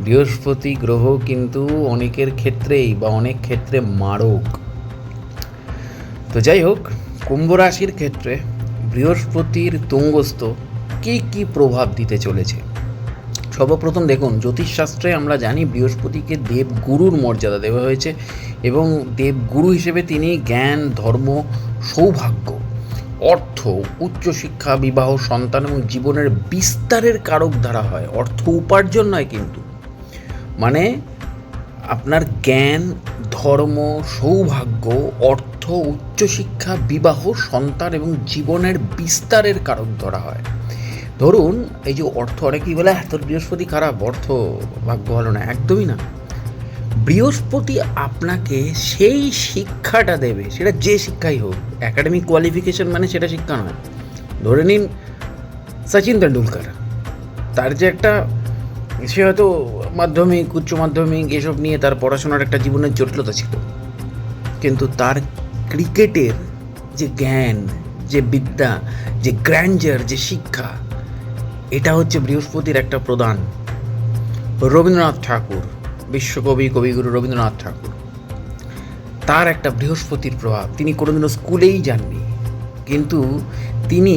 বৃহস্পতি গ্রহ কিন্তু অনেকের ক্ষেত্রেই বা অনেক ক্ষেত্রে মারক। তো যাই হোক, কুম্ভ রাশির ক্ষেত্রে বৃহস্পতির তুঙ্গস্থ কী কী প্রভাব দিতে চলেছে। সর্বপ্রথম দেখুন, জ্যোতিষশাস্ত্রে আমরা জানি বৃহস্পতিকে দেবগুরুর মর্যাদা দেওয়া হয়েছে এবং দেবগুরু হিসেবে তিনি জ্ঞান, ধর্ম, সৌভাগ্য, অর্থ, উচ্চশিক্ষা, বিবাহ, সন্তান এবং জীবনের বিস্তারের কারক ধরা হয়। অর্থ উপার্জন নয় কিন্তু, মানে আপনার জ্ঞান, ধর্ম, সৌভাগ্য, অর্থ, উচ্চশিক্ষা, বিবাহ, সন্তান এবং জীবনের বিস্তারের কারক ধরা হয়। ধরুন এই যে অর্থ, অনেকেই বলে তোর বৃহস্পতি খারাপ, অর্থ ভাগ্য ভালো না। একদমই না। বৃহস্পতি আপনাকে সেই শিক্ষাটা দেবে, সেটা যে শিক্ষাই হোক। একাডেমিক কোয়ালিফিকেশন মানে সেটা শিক্ষা নয়। ধরে নিন সচিন তেন্ডুলকার, তার যে একটা, সে হয়তো মাধ্যমিক, উচ্চ মাধ্যমিক এসব নিয়ে তার পড়াশোনার একটা জীবনের জটিলতা ছিল, কিন্তু তার ক্রিকেটের যে জ্ঞান, যে বিদ্যা, যে গ্র্যান্ডার, যে শিক্ষা, এটা হচ্ছে বৃহস্পতির একটা প্রদান। রবীন্দ্রনাথ ঠাকুর, বিশ্বকবি, কবিগুরু রবীন্দ্রনাথ ঠাকুর, তার একটা বৃহস্পতির প্রভাব। তিনি কোনোদিনও স্কুলেই যাননি, কিন্তু তিনি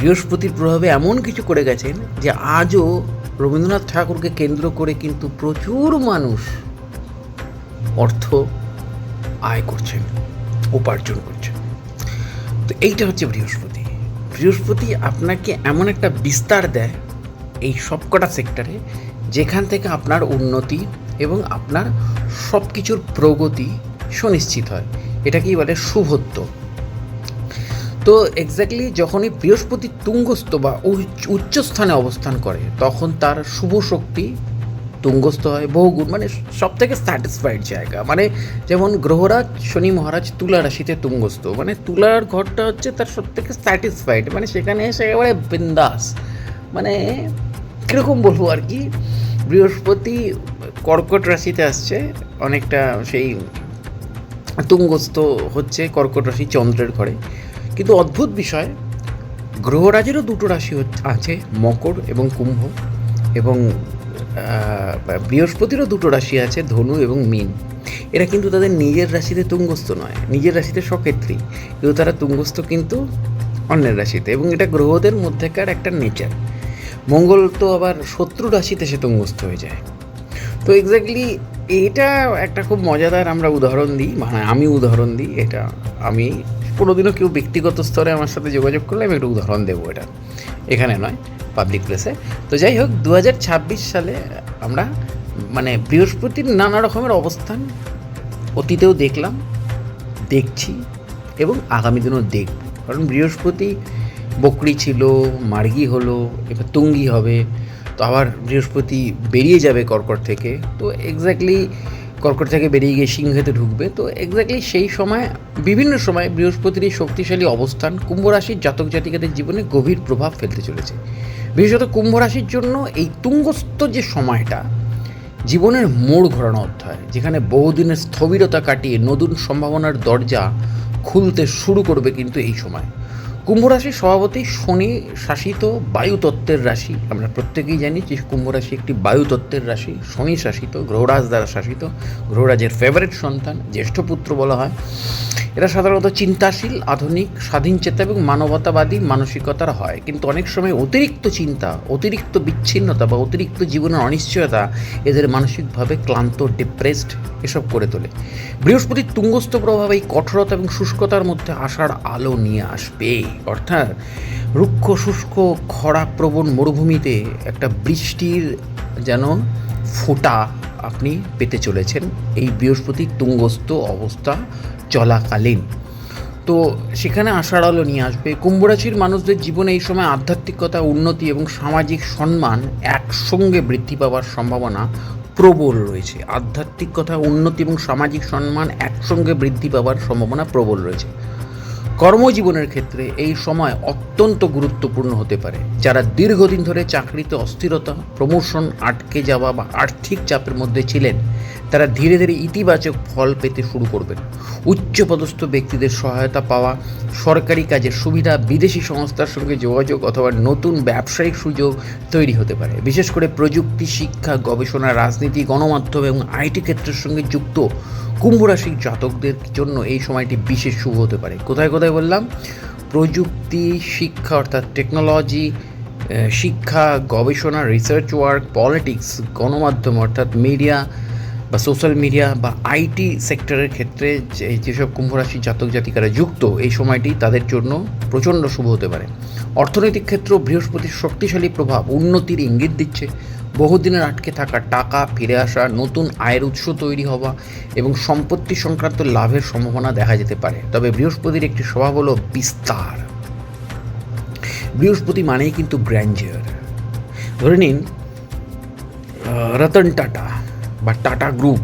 বৃহস্পতির প্রভাবে এমন কিছু করে গেছেন যে আজও রবীন্দ্রনাথ ঠাকুরকে কেন্দ্র করে কিন্তু প্রচুর মানুষ অর্থ আয় করছেন, উপার্জন করছেন। তো এইটা হচ্ছে বৃহস্পতি। বৃহস্পতি আপনাকে এমন একটা বিস্তার দেয় এই সবকটা সেক্টরে, যেখান থেকে আপনার উন্নতি এবং আপনার সব কিছুর প্রগতি সুনিশ্চিত হয়। এটাকেই বলে শুভত্ব। তো এক্স্যাক্টলি যখনই বৃহস্পতি তুঙ্গস্থ বা উচ্চস্থানে অবস্থান করে, তখন তার শুভ শক্তি তুঙ্গস্থ হয় বহুগুণ, মানে সব থেকে স্যাটিসফাইড জায়গা। মানে যেমন গ্রহরাজ শনি মহারাজ তুলা রাশিতে তুঙ্গস্থ, মানে তুলার ঘরটা হচ্ছে তার সব থেকে স্যাটিসফাইড, মানে সেখানে এসে একেবারে বিন্দাস। মানে কীরকম বলবো আর কি, বৃহস্পতি কর্কট রাশিতে আসছে, অনেকটা সেই তুঙ্গস্থ হচ্ছে কর্কট রাশি চন্দ্রের ঘরে। কিন্তু অদ্ভুত বিষয়, গ্রহরাজেরও দুটো রাশি আছে, মকর এবং কুম্ভ, এবং বৃহস্পতিরও দুটো রাশি আছে, ধনু এবং মীন। এরা কিন্তু তাদের নিজের রাশিতে তুঙ্গস্থ নয়, নিজের রাশিতে সক্ষেত্রী, কিন্তু তারা তুঙ্গস্থ কিন্তু অন্যের রাশিতে, এবং এটা গ্রহদের মধ্যেকার একটা নেচার। মঙ্গল তো আবার শত্রু রাশিতে সে তুঙ্গস্থ হয়ে যায়। তো এক্স্যাক্টলি এটা একটা খুব মজাদার আমরা উদাহরণ দিই, মানে আমি উদাহরণ দিই এটা। আমি কোনোদিনও কেউ ব্যক্তিগত স্তরে আমার সাথে যোগাযোগ করলে আমি একটা উদাহরণ দেবো, এটা এখানে নয়, পাবলিক প্লেসে। তো যাই হোক, 2026 সালে আমরা মানে বৃহস্পতির নানা রকমের অবস্থান অতীতেও দেখলাম, দেখছি এবং আগামী দিনও দেখব। কারণ বৃহস্পতি বকরি ছিল, মার্গী হলো, এবার তুঙ্গি হবে, তো আবার বৃহস্পতি বেরিয়ে যাবে কর্কট থেকে। তো এক্স্যাক্টলি কর্কট থেকে বেরিয়ে গিয়ে সিংহেতে ঢুকবে। তো এক্স্যাক্টলি সেই সময়, বিভিন্ন সময় বৃহস্পতির এই শক্তিশালী অবস্থান কুম্ভ রাশির জাতক জাতিকাদের জীবনে গভীর প্রভাব ফেলতে চলেছে। বিশেষত কুম্ভ রাশির জন্য এই তুঙ্গস্থ যে সময়টা জীবনের মোড় ঘোরানো অধ্যায়, যেখানে বহুদিনের স্থবিরতা কাটিয়ে নতুন সম্ভাবনার দরজা খুলতে শুরু করবে কিন্তু এই সময়। কুম্ভ রাশি স্বভাবতই শনি শাসিত বায়ুতত্ত্বের রাশি। আমরা প্রত্যেকেই জানি যে কুম্ভ রাশি একটি বায়ুতত্ত্বের রাশি, শনি শাসিত, গ্রহরাজ দ্বারা শাসিত, গ্রহরাজের ফেভারিট সন্তান, জ্যেষ্ঠ পুত্র বলা হয়। এরা সাধারণত চিন্তাশীল, আধুনিক, স্বাধীনচেতা এবং মানবতাবাদী মানসিকতার হয়, কিন্তু অনেক সময় অতিরিক্ত চিন্তা, অতিরিক্ত বিচ্ছিন্নতা বা অতিরিক্ত জীবনের অনিশ্চয়তা এদের মানসিকভাবে ক্লান্ত, ডিপ্রেসড এসব করে তোলে। বৃহস্পতির তুঙ্গস্থ প্রভাব এই কঠোরতা এবং শুষ্কতার মধ্যে আসার আলো নিয়ে আসবে। অর্থাৎ রুক্ষ, শুষ্ক, খরাপ্রবণ মরুভূমিতে একটা বৃষ্টির যেন ফোঁটা আপনি পেতে চলেছেন এই বৃহস্পতির তুঙ্গস্থ অবস্থা চলাকালীন। তো সেখানে আশার আলো নিয়ে আসবে। কুম্ভ রাশির মানুষদের জীবনে এই সময় আধ্যাত্মিকতা, উন্নতি এবং সামাজিক সম্মান একসঙ্গে বৃদ্ধি পাওয়ার সম্ভাবনা প্রবল রয়েছে। আধ্যাত্মিকতা, উন্নতি এবং সামাজিক সম্মান একসঙ্গে বৃদ্ধি পাওয়ার সম্ভাবনা প্রবল রয়েছে। কর্মজীবনের ক্ষেত্রে এই সময় অত্যন্ত গুরুত্বপূর্ণ হতে পারে। যারা দীর্ঘদিন ধরে চাকরিতে অস্থিরতা, প্রমোশন আটকে যাওয়া বা আর্থিক চাপের মধ্যে ছিলেন, তারা ধীরে ধীরে ইতিবাচক ফল পেতে শুরু করবেন। উচ্চপদস্থ ব্যক্তিদের সহায়তা পাওয়া, সরকারি কাজের সুবিধা, বিদেশি সংস্থার সঙ্গে যোগাযোগ অথবা নতুন ব্যবসায়িক সুযোগ তৈরি হতে পারে। বিশেষ করে প্রযুক্তি, শিক্ষা, গবেষণা, রাজনীতি, গণমাধ্যম এবং আইটি ক্ষেত্রের সঙ্গে যুক্ত কুম্ভ রাশির জাতকদের জন্য এই সময়টি বিশেষ শুভ হতে পারে। কোথায় কোথায় বললাম? প্রযুক্তি, শিক্ষা অর্থাৎ টেকনোলজি, শিক্ষা, গবেষণা, রিসার্চ ওয়ার্ক, পলিটিক্স, গণমাধ্যম অর্থাৎ মিডিয়া বা সোশ্যাল মিডিয়া বা আইটি সেক্টরের ক্ষেত্রে যেসব কুম্ভ রাশির জাতক জাতিকারা যুক্ত, এই সময়টি তাদের জন্য প্রচণ্ড শুভ হতে পারে। অর্থনৈতিক ক্ষেত্রেও বৃহস্পতির শক্তিশালী প্রভাব উন্নতির ইঙ্গিত দিচ্ছে। বহুদিনের আটকে থাকা টাকা ফিরে আসা, নতুন আয়ের উৎস তৈরি হওয়া এবং সম্পত্তি সংক্রান্ত লাভের সম্ভাবনা দেখা যেতে পারে। তবে বৃহস্পতির একটি স্বভাব হলো বিস্তার। বৃহস্পতি মানেই কিন্তু গ্র্যান্ডিয়র। ধরে নিন রতন টাটা বা টাটা গ্রুপ,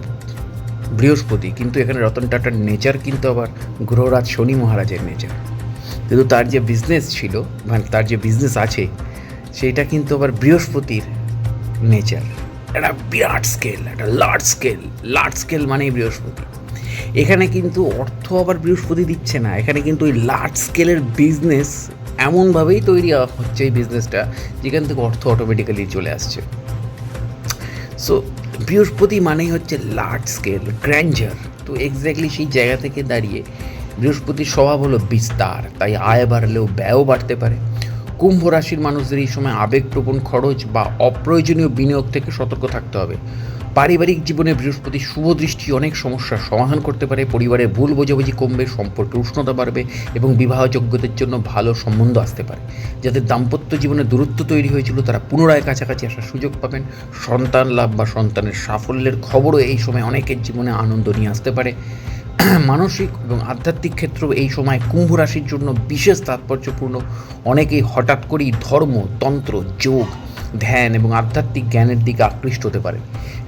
বৃহস্পতি, কিন্তু এখানে রতন টাটার নেচার কিন্তু আবার গ্রহরাজ শনি মহারাজের নেচার। কিন্তু তার যে বিজনেস ছিল, মানে তার যে বিজনেস আছে, সেটা কিন্তু আবার বৃহস্পতির নেচার। একটা বিরাট স্কেল, একটা লার্জ স্কেল মানেই বৃহস্পতি। এখানে কিন্তু অর্থ আবার বৃহস্পতি দিচ্ছে না, এখানে কিন্তু ওই লার্জ স্কেলের বিজনেস এমনভাবেই তৈরি হচ্ছে এই বিজনেসটা, যেখান থেকে অর্থ অটোমেটিক্যালি চলে আসছে। সো বৃহস্পতি মানেই হচ্ছে লার্জ স্কেল, গ্র্যান্ডার। তো এক্স্যাক্টলি সেই জায়গা থেকে দাঁড়িয়ে বৃহস্পতির স্বভাব হলো বিস্তার, তাই আয় বাড়লেও ব্যয়ও বাড়তে পারে। কুম্ভ রাশির মানুষদের এই সময় আবেগপ্রবণ খরচ বা অপ্রয়োজনীয় বিনিয়োগ থেকে সতর্ক থাকতে হবে। পারিবারিক জীবনে বৃহস্পতির শুভ দৃষ্টি অনেক সমস্যার সমাধান করতে পারে। পরিবারে ভুল বোঝাবুঝি কমবে, সম্পর্কে উষ্ণতা বাড়বে এবং বিবাহযোগ্যদের জন্য ভালো সম্বন্ধ আসতে পারে। যাদের দাম্পত্য জীবনে দূরত্ব তৈরি হয়েছিল, তারা পুনরায় কাছাকাছি আসার সুযোগ পাবেন। সন্তান লাভ বা সন্তানের সাফল্যের খবরও এই সময় অনেকের জীবনে আনন্দ নিয়ে আসতে পারে। মানসিক এবং আধ্যাত্মিক ক্ষেত্রেও এই সময় কুম্ভ রাশির জন্য বিশেষ তাৎপর্যপূর্ণ। অনেকেই হঠাৎ করেই ধর্ম, তন্ত্র, যোগ, ধ্যান এবং আধ্যাত্মিক জ্ঞানের দিকে আকৃষ্ট হতে পারে।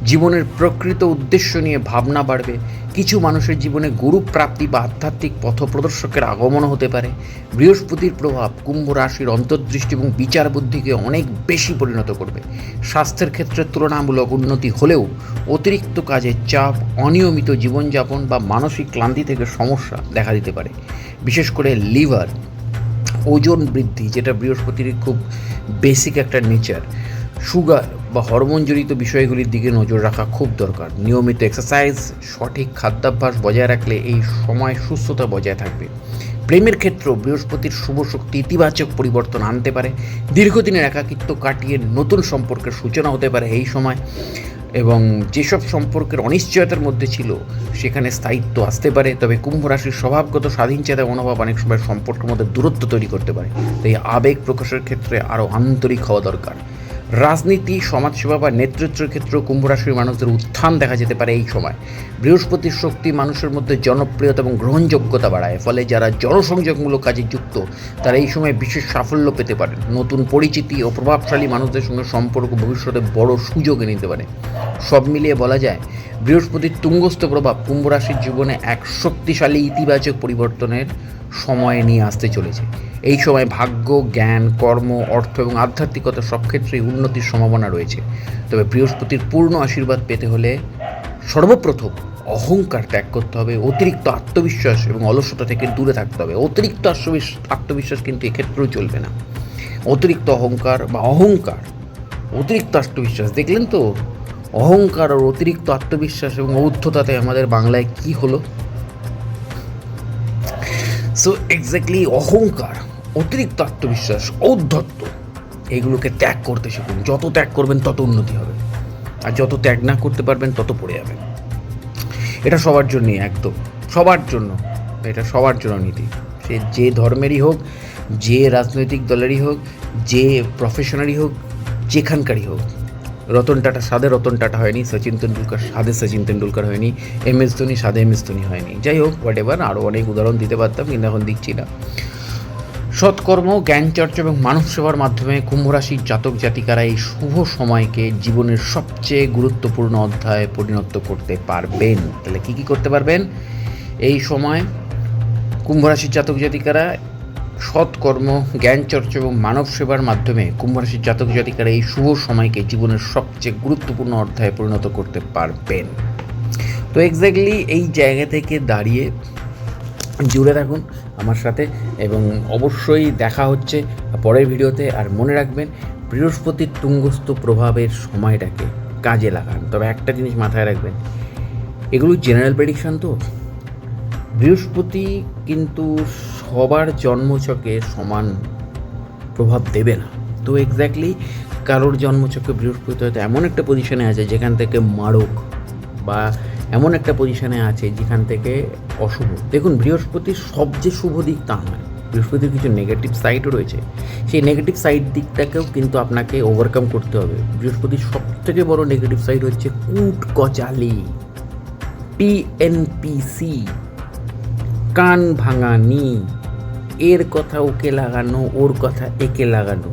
জীবনের প্রকৃত উদ্দেশ্য নিয়ে ভাবনা বাড়বে। কিছু মানুষের জীবনে গুরু প্রাপ্তি বা আধ্যাত্মিক পথপ্রদর্শকের আগমন হতে পারে। বৃহস্পতির প্রভাব কুম্ভ রাশির অন্তর্দৃষ্টি এবং বিচার বুদ্ধিকে অনেক বেশি পরিণত করবে। স্বাস্থ্যের ক্ষেত্রে তুলনামূলক উন্নতি হলেও অতিরিক্ত কাজের চাপ, অনিয়মিত জীবনযাপন বা মানসিক ক্লান্তি থেকে সমস্যা দেখা দিতে পারে। বিশেষ করে লিভার, ওজন বৃদ্ধি, যেটা বৃহস্পতির খুব বেসিক একটা নেচার, সুগার বা হরমোনজনিত বিষয়গুলির দিকে নজর রাখা খুব দরকার। নিয়মিত এক্সারসাইজ, সঠিক খাদ্যাভ্যাস বজায় রাখলে এই সময় সুস্থতা বজায় থাকবে। প্রেমের ক্ষেত্রেও বৃহস্পতির শুভ শক্তি ইতিবাচক পরিবর্তন আনতে পারে। দীর্ঘদিনের একাকিত্ব কাটিয়ে নতুন সম্পর্কের সূচনা হতে পারে এই সময়, এবং যেসব সম্পর্কের অনিশ্চয়তার মধ্যে ছিল সেখানে স্থায়িত্ব আসতে পারে। তবে কুম্ভ রাশির স্বভাবগত স্বাধীনচেতা মনোভাব অনেক সময় সম্পর্কের মধ্যে দূরত্ব তৈরি করতে পারে, তাই আবেগ প্রকাশের ক্ষেত্রে আরও আন্তরিক হওয়া দরকার। রাজনীতি, সমাজসেবা বা নেতৃত্বের ক্ষেত্রেও কুম্ভ রাশির মানুষদের উত্থান দেখা যেতে পারে এই সময়। বৃহস্পতির শক্তি মানুষের মধ্যে জনপ্রিয়তা এবং গ্রহণযোগ্যতা বাড়ায়, ফলে যারা জনসংযোগমূলক কাজে যুক্ত তারা এই সময় বিশেষ সাফল্য পেতে পারেন। নতুন পরিচিতি ও প্রভাবশালী মানুষদের সঙ্গে সম্পর্ক ভবিষ্যতে বড় সুযোগ এনে দিতে পারে। সব মিলিয়ে বলা যায়, বৃহস্পতির তুঙ্গস্থ প্রভাব কুম্ভ রাশির জীবনে এক শক্তিশালী ইতিবাচক পরিবর্তনের সময় নিয়ে আসতে চলেছে। এই সময় ভাগ্য, জ্ঞান, কর্ম, অর্থ এবং আধ্যাত্মিকতা সব ক্ষেত্রেই উন্নতির সম্ভাবনা রয়েছে। তবে বৃহস্পতির পূর্ণ আশীর্বাদ পেতে হলে সর্বপ্রথম অহংকার ত্যাগ করতে হবে। অতিরিক্ত আত্মবিশ্বাস এবং অলসতা থেকে দূরে থাকতে হবে। অতিরিক্ত আত্মবিশ্বাস কিন্তু এক্ষেত্রেও চলবে না। অতিরিক্ত অহংকার, অতিরিক্ত আত্মবিশ্বাস, দেখলেন তো, অহংকার আর অতিরিক্ত আত্মবিশ্বাস এবং ঔদ্ধতাতে আমাদের বাংলায় কি হলো? সো এক্স্যাক্টলি অহংকার, অতিরিক্ত আত্মবিশ্বাস, ঔদ্ধত্য, এগুলোকে ত্যাগ করতে শিখুন। যত ত্যাগ করবেন তত উন্নতি হবে, আর যত ত্যাগ না করতে পারবেন তত পড়ে যাবেন। এটা সবার জন্যই, একদম সবার জন্য, এটা সবার জন্য নীতি। সে যে ধর্মেরই হোক, যে রাজনৈতিক দলেরই হোক, যে প্রফেশনারই হোক, যেখানকারই হোক। রতন টাটা সাদে রতন টাটা হয়নি, সচিন তেন্ডুলকার সাদে সচিন তেন্ডুলকার হয়নি, MS ধোনি সাদে MS ধোনি হয়নি। যাই হোক, হোয়াট এভার, আরও অনেক উদাহরণ দিতে পারতাম, কিন্তু এখন দিচ্ছি না। সৎকর্ম, জ্ঞান চর্চা এবং মানব সেবার মাধ্যমে কুম্ভ রাশির জাতক জাতিকারা এই শুভ সময়কে জীবনের সবচেয়ে গুরুত্বপূর্ণ অধ্যায়ে পরিণত করতে পারবেন। তাহলে কী কী করতে পারবেন এই সময়? কুম্ভ রাশির জাতক জাতিকারা সৎকর্ম, জ্ঞান চর্চা এবং মানব সেবার মাধ্যমে কুম্ভ রাশির জাতক জাতিকারা এই শুভ সময়কে জীবনের সবচেয়ে গুরুত্বপূর্ণ অধ্যায়ে পরিণত করতে পারবেন। তো এক্স্যাক্টলি এই জায়গা থেকে দাঁড়িয়ে জুড়ে থাকুন আমার সাথে এবং অবশ্যই দেখা হচ্ছে পরের ভিডিওতে। আর মনে রাখবেন, বৃহস্পতির তুঙ্গস্থ প্রভাবের সময়টাকে কাজে লাগান। তবে একটা জিনিস মাথায় রাখবেন, এগুলো জেনারেল প্রেডিকশন, তো বৃহস্পতি কিন্তু সবার জন্মছকে সমান প্রভাব দেবে না। তো এক্স্যাক্টলি কারোর জন্মছকে বৃহস্পতি হয়তো এমন একটা পজিশনে আছে যেখান থেকে মারক, বা এমন একটা পজিশনে আছে যেখান থেকে অশুভ। দেখুন, বৃহস্পতির সব যে শুভ দিক তা নয়, বৃহস্পতির কিছু নেগেটিভ সাইডও রয়েছে। সেই নেগেটিভ সাইড দিকটাকেও কিন্তু আপনাকে ওভারকাম করতে হবে। বৃহস্পতির সবথেকে বড় নেগেটিভ সাইড হচ্ছে কুটকচালি, টিএনপিসি, কান ভাঙানি, এর কথা ওকে লাগানো, ওর কথা একে লাগানো,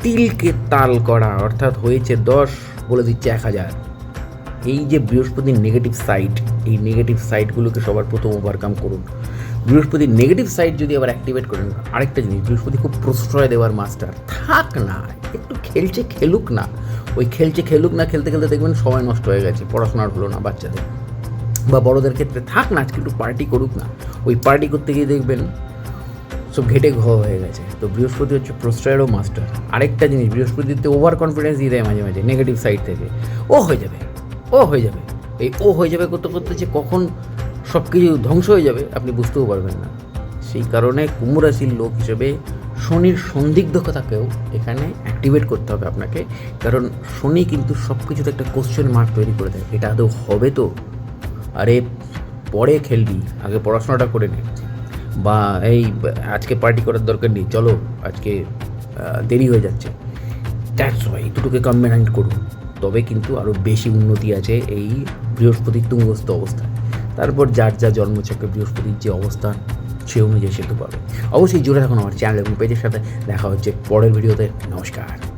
তিলকে তাল করা, অর্থাৎ হয়েছে 10 বলে দিচ্ছে 1000। এই যে বৃহস্পতির নেগেটিভ সাইড, এই নেগেটিভ সাইডগুলোকে সবার প্রথম ওভারকাম করুন। বৃহস্পতির নেগেটিভ সাইড যদি আবার অ্যাক্টিভেট করেন, আরেকটা জিনিস, বৃহস্পতি খুব প্রশ্রয় দেওয়ার মাস্টার। থাক না, একটু খেলছে খেলুক না, ওই খেলছে খেলুক না, খেলতে খেলতে দেখবেন সময় নষ্ট হয়ে গেছে, পড়াশোনার হলো না বাচ্চাদের বা বড়োদের ক্ষেত্রে। থাক না, আজকে একটু পার্টি করুক না, ওই পার্টি করতে গিয়ে দেখবেন সব ঘেটে হয়ে গেছে। তো বৃহস্পতি হচ্ছে প্রশ্রয়েরও মাস্টার। আরেকটা জিনিস, বৃহস্পতিতে ওভার কনফিডেন্স দিয়ে দেয় মাঝে মাঝে নেগেটিভ সাইড থেকে। ও হয়ে যাবে, ও হয়ে যাবে, এই ও হয়ে যাবে করতে করতে যে কখন সব কিছু ধ্বংস হয়ে যাবে আপনি বুঝতেও পারবেন না। সেই কারণে কুম্ভ রাশির লোক হিসেবে শনির সন্দিগ্ধতাকেও এখানে অ্যাক্টিভেট করতে হবে আপনাকে। কারণ শনি কিন্তু সব কিছুতে একটা কোশ্চেন মার্ক তৈরি করে দেয়, এটা আদৌ হবে তো? আরে পরে খেলবি, আগে পড়াশোনাটা করে নে, বা এই আজকে পার্টি করার দরকার নেই, চলো আজকে দেরি হয়ে যাচ্ছে। দ্যাটস ওয়াই দুটোকে কম্বাইন করুন, তবে কিন্তু আরও বেশি উন্নতি আছে এই বৃহস্পতির তুঙ্গস্থ অবস্থায়। তারপর যার যা জন্মছকে বৃহস্পতির যে অবস্থান, সে অনুযায়ী সেতু পাবে। অবশ্যই জুড়ে থাকুন আমার চ্যানেল এবং পেজের সাথে। দেখা হচ্ছে পরের ভিডিওতে। নমস্কার।